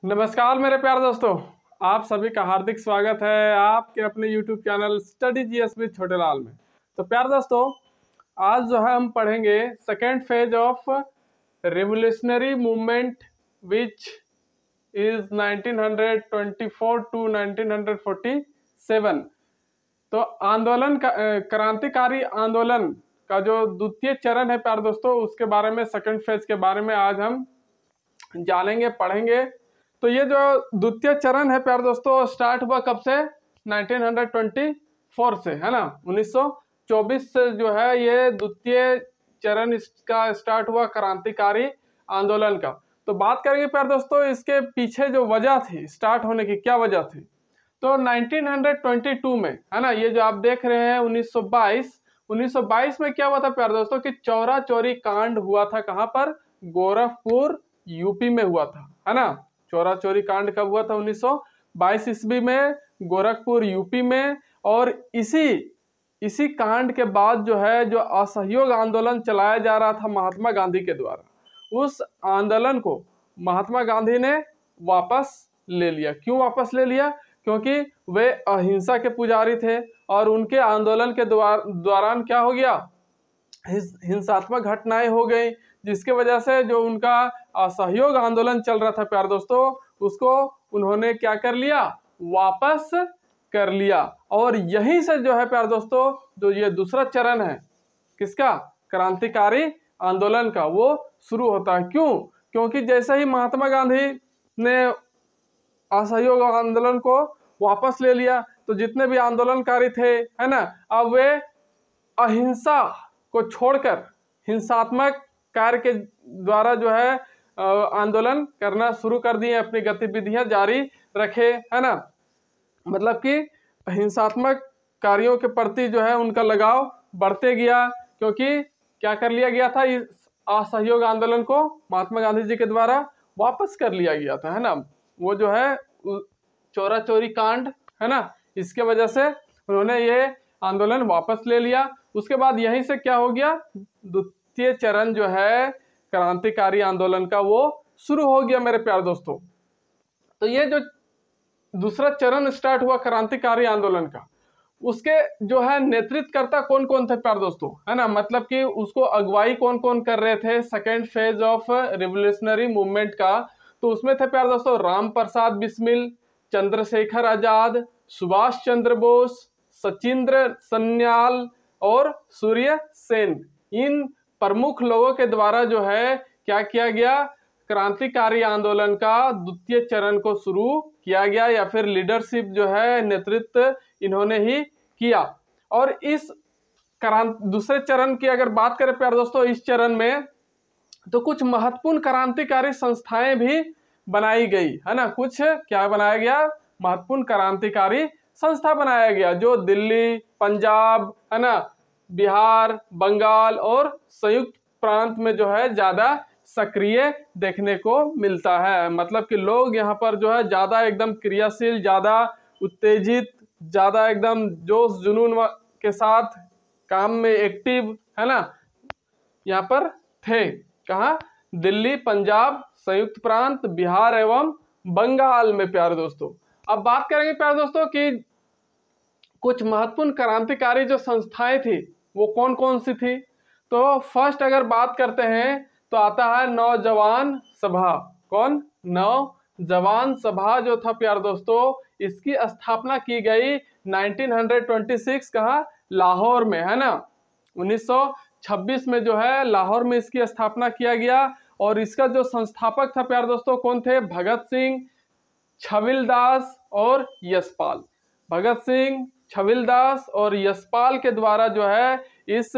नमस्कार मेरे प्यारे दोस्तों, आप सभी का हार्दिक स्वागत है आपके अपने YouTube channel study GS with छोटे लाल में। तो प्यारे दोस्तों, आज जो है हम पढ़ेंगे second phase of revolutionary movement which is 1924 to 1947। तो आंदोलन का क्रांतिकारी आंदोलन का जो द्वितीय चरण है प्यारे दोस्तों, उसके बारे में, सेकेंड फेज के बारे में आज हम जानेंगे, पढ़ेंगे। तो ये जो द्वितीय चरण है प्यारे दोस्तों, स्टार्ट हुआ कब से? 1924 से, है ना। 1924 से जो है ये द्वितीय चरण इसका स्टार्ट हुआ क्रांतिकारी आंदोलन का। तो बात करेंगे प्यारे दोस्तों इसके पीछे जो वजह थी स्टार्ट होने की, क्या वजह थी। तो 1922 में, है ना, ये जो आप देख रहे हैं 1922 में क्या हुआ था प्यारे दोस्तों कि चौरा चौरी कांड हुआ था। कहाँ पर? गोरखपुर यूपी में हुआ था, है ना। चौरा चौरी कांड कब हुआ था? 1922 ईस्वी में, गोरखपुर यूपी में। और इसी कांड के बाद जो है जो असहयोग आंदोलन चलाया जा रहा था महात्मा गांधी के द्वारा, उस आंदोलन को महात्मा गांधी ने वापस ले लिया। क्यों वापस ले लिया? क्योंकि वे अहिंसा के पुजारी थे और उनके आंदोलन के दौरान क्या हो गया? हिंसात्मक घटनाएं हो गई, जिसके वजह से जो उनका असहयोग आंदोलन चल रहा था प्यारे दोस्तों, उसको उन्होंने क्या कर लिया? वापस कर लिया। और यहीं से जो है प्यारे दोस्तों, जो ये दूसरा चरण है किसका? क्रांतिकारी आंदोलन का, वो शुरू होता है। क्यों? क्योंकि जैसे ही महात्मा गांधी ने असहयोग आंदोलन को वापस ले लिया, तो जितने भी आंदोलनकारी थे, है ना, अब वे अहिंसा को छोड़कर हिंसात्मक कार्य के द्वारा जो है आंदोलन करना शुरू कर दिए, अपनी गतिविधियां जारी रखे, है ना। मतलब कि हिंसात्मक कार्यों के प्रति जो है उनका लगाव बढ़ते गया, क्योंकि क्या कर लिया गया था? इस असहयोग आंदोलन को महात्मा गांधी जी के द्वारा वापस कर लिया गया था, है ना। वो जो है चौरा चौरी कांड, है ना, इसके वजह से उन्होंने ये आंदोलन वापस ले लिया। उसके बाद यहीं से क्या हो गया? द्वितीय चरण जो है क्रांतिकारी आंदोलन का, वो शुरू हो गया मेरे प्यारे दोस्तों। तो ये जो दूसरा चरण स्टार्ट हुआ क्रांतिकारी आंदोलन का, उसके जो है नेतृत्वकर्ता कौन कौन थे प्यारे दोस्तों, है ना। मतलब कि उसको अगुवाई कौन कौन कर रहे थे second phase of revolutionary movement का? तो उसमें थे प्यारे दोस्तों राम प्रसाद बिस्मिल, चंद्रशेखर आजाद, सुभाष चंद्र बोस, सचिंद्र सन्याल और सूर्य सेन। इन प्रमुख लोगों के द्वारा जो है क्या किया गया? क्रांतिकारी आंदोलन का द्वितीय चरण को शुरू किया गया, या फिर लीडरशिप जो है, नेतृत्व इन्होंने ही किया। और इस दूसरे चरण की अगर बात करें प्यारे दोस्तों, इस चरण में तो कुछ महत्वपूर्ण क्रांतिकारी संस्थाएं भी बनाई गई, है ना। कुछ क्या बनाया गया? महत्वपूर्ण क्रांतिकारी संस्था बनाया गया, जो दिल्ली, पंजाब, है ना, बिहार, बंगाल और संयुक्त प्रांत में जो है ज्यादा सक्रिय देखने को मिलता है। मतलब कि लोग यहाँ पर जो है ज्यादा एकदम क्रियाशील, ज्यादा उत्तेजित, ज्यादा एकदम जोश जुनून के साथ काम में एक्टिव, है ना, यहाँ पर थे। कहाँ? दिल्ली, पंजाब, संयुक्त प्रांत, बिहार एवं बंगाल में प्यारे दोस्तों। अब बात करेंगे प्यारे दोस्तों कि कुछ महत्वपूर्ण क्रांतिकारी जो संस्थाएं थी वो कौन कौन सी थी। तो फर्स्ट अगर बात करते हैं तो आता है नौजवान सभा। कौन? नौजवान सभा जो था प्यारे दोस्तों, इसकी स्थापना की गई 1926, कहाँ? लाहौर में, है ना। 1926 में जो है लाहौर में इसकी स्थापना किया गया। और इसका जो संस्थापक था प्यारे दोस्तों, कौन थे? भगत सिंह, छविलदास और यशपाल। भगत सिंह, छविलदास और यशपाल के द्वारा जो है इस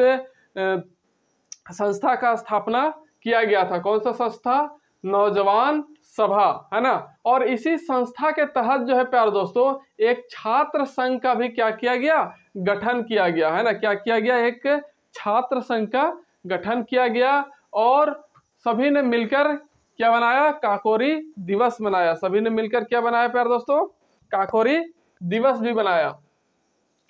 संस्था का स्थापना किया गया था। कौन सा संस्था? नौजवान सभा, है ना। और इसी संस्था के तहत जो है प्यारे दोस्तों, एक छात्र संघ का भी क्या किया गया? गठन किया गया, है ना। क्या किया गया? एक छात्र संघ का गठन किया गया। और सभी ने मिलकर क्या बनाया? काकोरी दिवस बनाया। सभी ने मिलकर क्या बनाया प्यारे दोस्तों? काकोरी दिवस भी बनाया।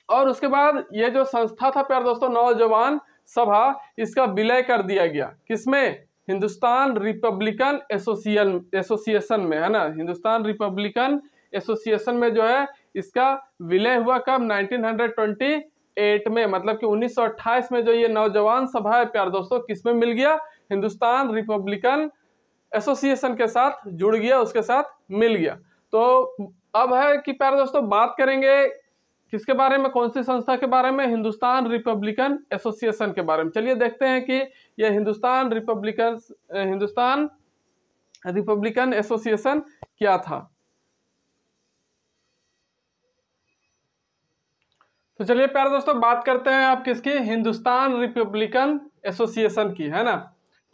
और उसके बाद ये जो संस्था था प्यारे दोस्तों, नौजवान सभा, इसका विलय कर दिया गया। किसमें? हिंदुस्तान रिपब्लिकन एसोसिएशन में, है ना, हिंदुस्तान रिपब्लिकन एसोसिएशन में जो है इसका विलय हुआ कब, 1928 में, मतलब कि 1928 में जो ये नौजवान सभा है प्यार दोस्तों किसमें मिल गया, हिंदुस्तान रिपब्लिकन एसोसिएशन के साथ जुड़ गया, उसके साथ मिल गया। तो अब है कि प्यारे दोस्तों बात करेंगे किसके बारे में, कौन सी संस्था के बारे में, हिंदुस्तान रिपब्लिकन एसोसिएशन के बारे में। चलिए देखते हैं कि यह हिंदुस्तान रिपब्लिकन एसोसिएशन क्या था। तो चलिए प्यारे दोस्तों बात करते हैं आप किसकी, हिंदुस्तान रिपब्लिकन एसोसिएशन की, है ना।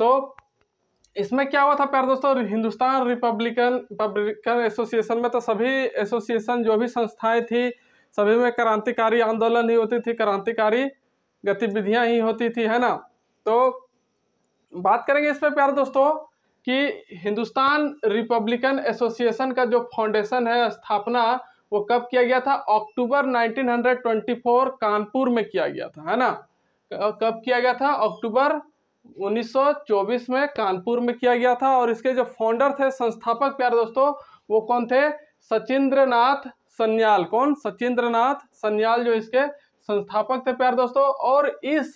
तो इसमें क्या हुआ था प्यारे दोस्तों, हिंदुस्तान रिपब्लिकन एसोसिएशन में तो सभी एसोसिएशन जो भी संस्थाएं थी सभी में क्रांतिकारी आंदोलन ही होती थी, क्रांतिकारी गतिविधियां ही होती थी, है ना। तो बात करेंगे इस पे प्यारे दोस्तों कि हिंदुस्तान रिपब्लिकन एसोसिएशन का जो फाउंडेशन है, स्थापना, वो कब किया गया था, अक्टूबर 1924 कानपुर में किया गया था, है ना। कब किया गया था, अक्टूबर 1924 में कानपुर में किया गया था। और इसके जो फाउंडर थे, संस्थापक प्यारे दोस्तों, वो कौन थे, सचिंद्रनाथ सन्याल। कौन, सचिंद्रनाथ सन्याल जो इसके संस्थापक थे प्यारे दोस्तों। और इस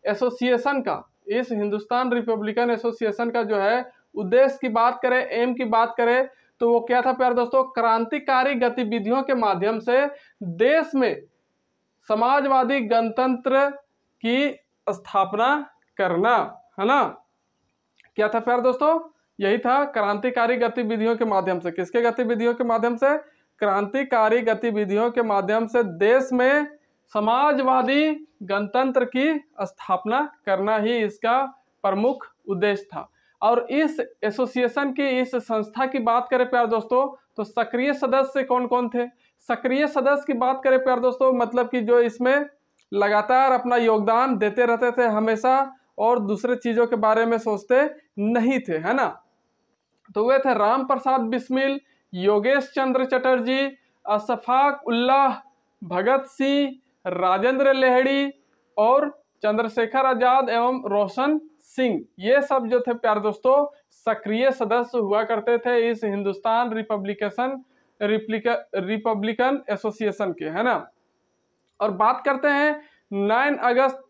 एसोसिएशन का, इस हिंदुस्तान रिपब्लिकन एसोसिएशन का जो है उद्देश्य की बात करें, एम की बात करें, तो वो क्या था प्यारे दोस्तों, क्रांतिकारी गतिविधियों के माध्यम से देश में समाजवादी गणतंत्र की स्थापना करना, है ना। क्या था प्यारे दोस्तों, यही था, क्रांतिकारी गतिविधियों के माध्यम से। किसके गतिविधियों के माध्यम से, क्रांतिकारी गतिविधियों के माध्यम से देश में समाजवादी गणतंत्र की स्थापना करना ही इसका प्रमुख उद्देश्य था। और इस एसोसिएशन की, इस संस्था की बात करें प्यारे दोस्तों, तो सक्रिय सदस्य कौन कौन थे। सक्रिय सदस्य की बात करें प्यारे दोस्तों, मतलब कि जो इसमें लगातार अपना योगदान देते रहते थे हमेशा और दूसरे चीजों के बारे में सोचते नहीं थे, है ना। तो वे थे राम प्रसाद बिस्मिल, योगेश चंद्र चटर्जी, अशफाक उल्लाह, भगत सिंह, राजेंद्र लेहड़ी और चंद्रशेखर आजाद एवं रोशन सिंह। ये सब जो थे प्यारे दोस्तों सक्रिय सदस्य हुआ करते थे इस हिंदुस्तान रिपब्लिकन एसोसिएशन के, है ना। और बात करते हैं 9 अगस्त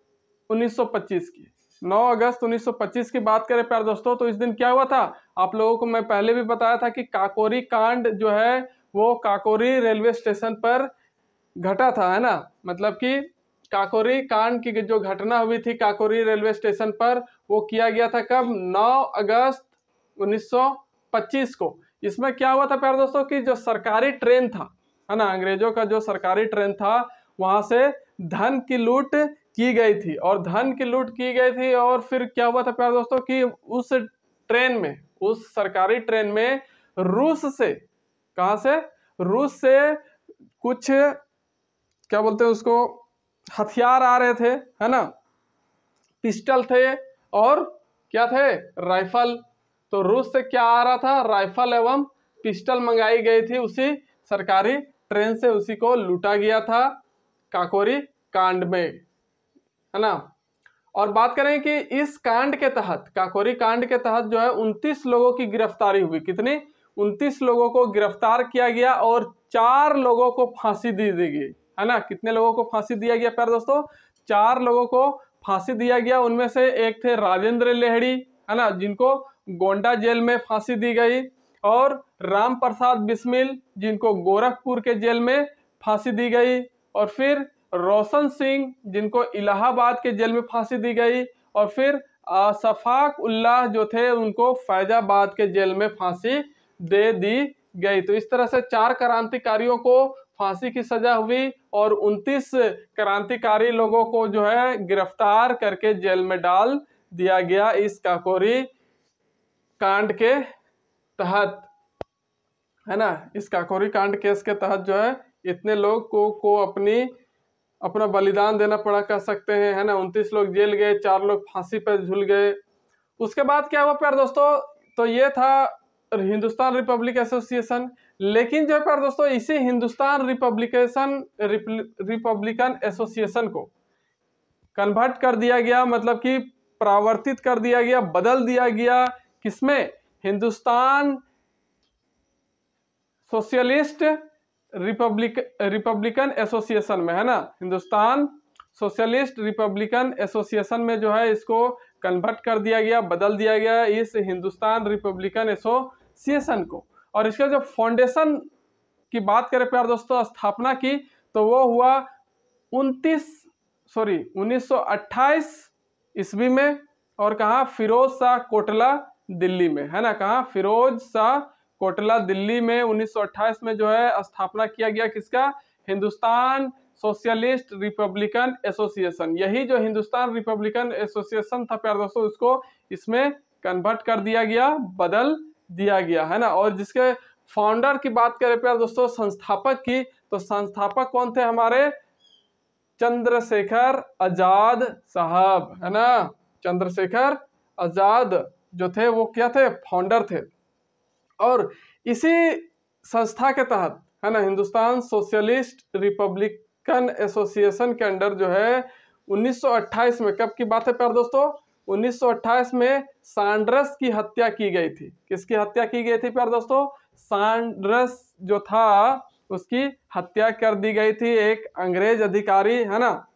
1925 की। 9 अगस्त 1925 की बात करें प्यारे दोस्तों, तो इस दिन क्या हुआ था, आप लोगों को मैं पहले भी बताया था कि काकोरी कांड जो है वो काकोरी रेलवे स्टेशन पर घटा था, है ना। मतलब कि काकोरी कांड की जो घटना हुई थी काकोरी रेलवे स्टेशन पर, वो किया गया था कब, 9 अगस्त 1925 को। इसमें क्या हुआ था प्यारे दोस्तों कि जो सरकारी ट्रेन था, है ना, अंग्रेजों का जो सरकारी ट्रेन था, वहां से धन की लूट की गई थी। और धन की लूट की गई थी और फिर क्या हुआ था प्यारे दोस्तों कि उस ट्रेन में, उस सरकारी ट्रेन में रूस से, कहां से, रूस से कुछ क्या बोलते हैं उसको, हथियार आ रहे थे, है ना, पिस्टल थे और क्या थे, राइफल। तो रूस से क्या आ रहा था, राइफल एवं पिस्टल मंगाई गई थी उसी सरकारी ट्रेन से, उसी को लूटा गया था काकोरी कांड में, है ना। और बात करें कि इस कांड के तहत, काकोरी कांड के तहत जो है 29 लोगों की गिरफ्तारी हुई। कितनी, 29 लोगों को गिरफ्तार किया गया और 4 लोगों को फांसी दी गई, है ना। कितने लोगों को फांसी दिया गया प्यारे दोस्तों, 4 लोगों को फांसी दिया गया। उनमें से एक थे राजेंद्र लेहड़ी, है ना, जिनको गोंडा जेल में फांसी दी गई, और राम प्रसाद बिस्मिल जिनको गोरखपुर के जेल में फांसी दी गई, और फिर रोशन सिंह जिनको इलाहाबाद के जेल में फांसी दी गई, और फिर शफाक उल्लाह जो थे उनको फैजाबाद के जेल में फांसी दे दी गई। तो इस तरह से 4 क्रांतिकारियों को फांसी की सजा हुई और 29 क्रांतिकारी लोगों को जो है गिरफ्तार करके जेल में डाल दिया गया इस काकोरी कांड के तहत, है ना। इस काकोरी कांड केस के तहत जो है इतने लोग को अपना बलिदान देना पड़ा, कह सकते हैं, है ना। 29 लोग जेल गए, 4 लोग फांसी पर झूल गए। उसके बाद क्या हुआ प्यारे दोस्तों, तो ये था हिंदुस्तान रिपब्लिक एसोसिएशन। लेकिन जो है प्यारे दोस्तों इसी हिंदुस्तान रिपब्लिकन एसोसिएशन को कन्वर्ट कर दिया गया, मतलब कि परावर्तित कर दिया गया, बदल दिया गया किसमें? हिंदुस्तान सोशलिस्ट रिपब्लिकन एसोसिएशन में, है ना। हिंदुस्तान सोशलिस्ट रिपब्लिकन एसोसिएशन में जो है इसको कन्वर्ट कर दिया गया, बदल दिया गया इस हिंदुस्तान रिपब्लिकन एसोसिएशन को। और इसका जो फाउंडेशन की बात करें प्यार दोस्तों, स्थापना की, तो वो हुआ 1928 ईस्वी में। और कहाँ? फिरोज शाह कोटला दिल्ली में, है ना। कहाँ? फिरोज शाह कोटला दिल्ली में 1928 में जो है स्थापना किया गया किसका? Hindustan socialist Republican association. यही जो हिंदुस्तान रिपब्लिकन एसोसिएशन था प्यार दोस्तों, उसको इसमें कन्वर्ट कर दिया गया, बदल दिया गया, है ना। और जिसके फाउंडर की बात करें प्यार दोस्तों, संस्थापक की, तो संस्थापक कौन थे हमारे? चंद्रशेखर आजाद साहब, है ना। चंद्रशेखर आजाद जो थे वो क्या थे? फाउंडर थे। और इसी संस्था के तहत, है ना, हिंदुस्तान सोशलिस्ट रिपब्लिकन एसोसिएशन के अंडर जो है 1928 में, कब की बात है प्यार दोस्तों? 1928 में सैंडर्स की हत्या की गई थी। किसकी हत्या की गई थी प्यार दोस्तों? सैंडर्स जो था उसकी हत्या कर दी गई थी, एक अंग्रेज अधिकारी, है ना।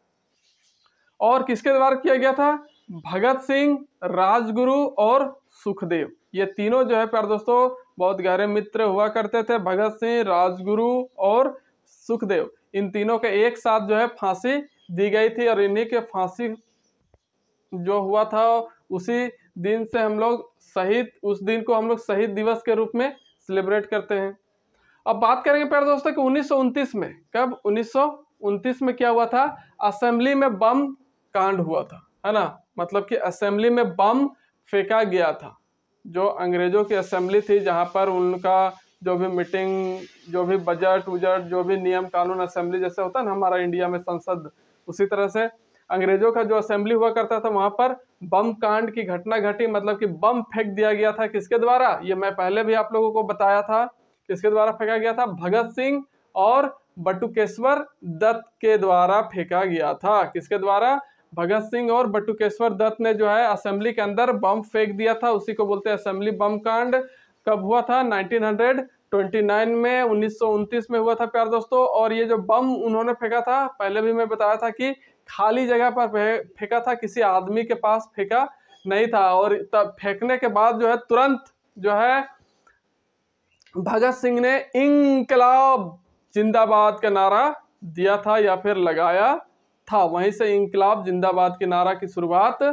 और किसके द्वारा किया गया था? भगत सिंह, राजगुरु और सुखदेव। ये तीनों जो है प्यार दोस्तों बहुत गहरे मित्र हुआ करते थे, भगत सिंह, राजगुरु और सुखदेव। इन तीनों के एक साथ जो है फांसी दी गई थी, और इन्हीं के फांसी जो हुआ था उसी दिन से हम लोग शहीद, उस दिन को हम लोग शहीद दिवस के रूप में सेलिब्रेट करते हैं। अब बात करेंगे प्यारे दोस्तों कि 1929 में, कब? 1929 में क्या हुआ था? असेंबली में बम कांड हुआ था, है ना। मतलब कि असेंबली में बम फेंका गया था। जो अंग्रेजों की असेंबली थी, जहां पर उनका जो भी मीटिंग, जो भी बजट उजट, जो भी नियम कानून, असेंबली जैसे होता है ना हमारा इंडिया में संसद, उसी तरह से अंग्रेजों का जो असेंबली हुआ करता था, वहां पर बम कांड की घटना घटी। मतलब कि बम फेंक दिया गया था। किसके द्वारा? ये मैं पहले भी आप लोगों को बताया था, किसके द्वारा फेंका गया था? भगत सिंह और बटुकेश्वर दत्त के द्वारा फेंका गया था। किसके द्वारा? भगत सिंह और बटुकेश्वर दत्त ने जो है असेंबली के अंदर बम फेंक दिया था। उसी को बोलते हैं असेंबली बम कांड। कब हुआ था? 1929 में, 1929 में हुआ था प्यार दोस्तों। और ये जो बम उन्होंने फेंका था, पहले भी मैं बताया था कि खाली जगह पर फेंका था, किसी आदमी के पास फेंका नहीं था। और तब फेंकने के बाद जो है तुरंत जो है भगत सिंह ने इंकलाब जिंदाबाद का नारा दिया था या फिर लगाया था। वहीं से इंकलाब जिंदाबाद के नारा की शुरुआत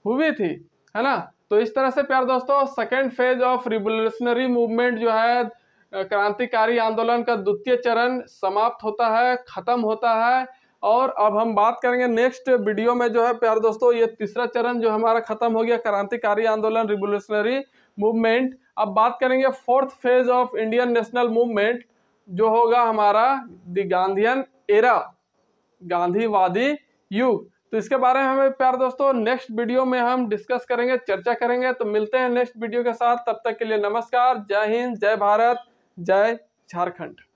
हुई थी, है ना। तो इस तरह से प्यार दोस्तों second phase of revolutionary movement जो है, क्रांतिकारी आंदोलन का द्वितीय चरण समाप्त होता है, खत्म होता है। और अब हम बात करेंगे नेक्स्ट वीडियो में जो है प्यार दोस्तों, ये तीसरा चरण जो हमारा खत्म हो गया, क्रांतिकारी आंदोलन रिवोल्यूशनरी मूवमेंट। अब बात करेंगे fourth phase of Indian national movement, जो होगा हमारा द गांधीयन एरा, गांधीवादी युग। तो इसके बारे में हमें प्यार दोस्तों नेक्स्ट वीडियो में हम डिस्कस करेंगे, चर्चा करेंगे। तो मिलते हैं नेक्स्ट वीडियो के साथ, तब तक के लिए नमस्कार, जय हिंद, जय भारत, जय झारखंड।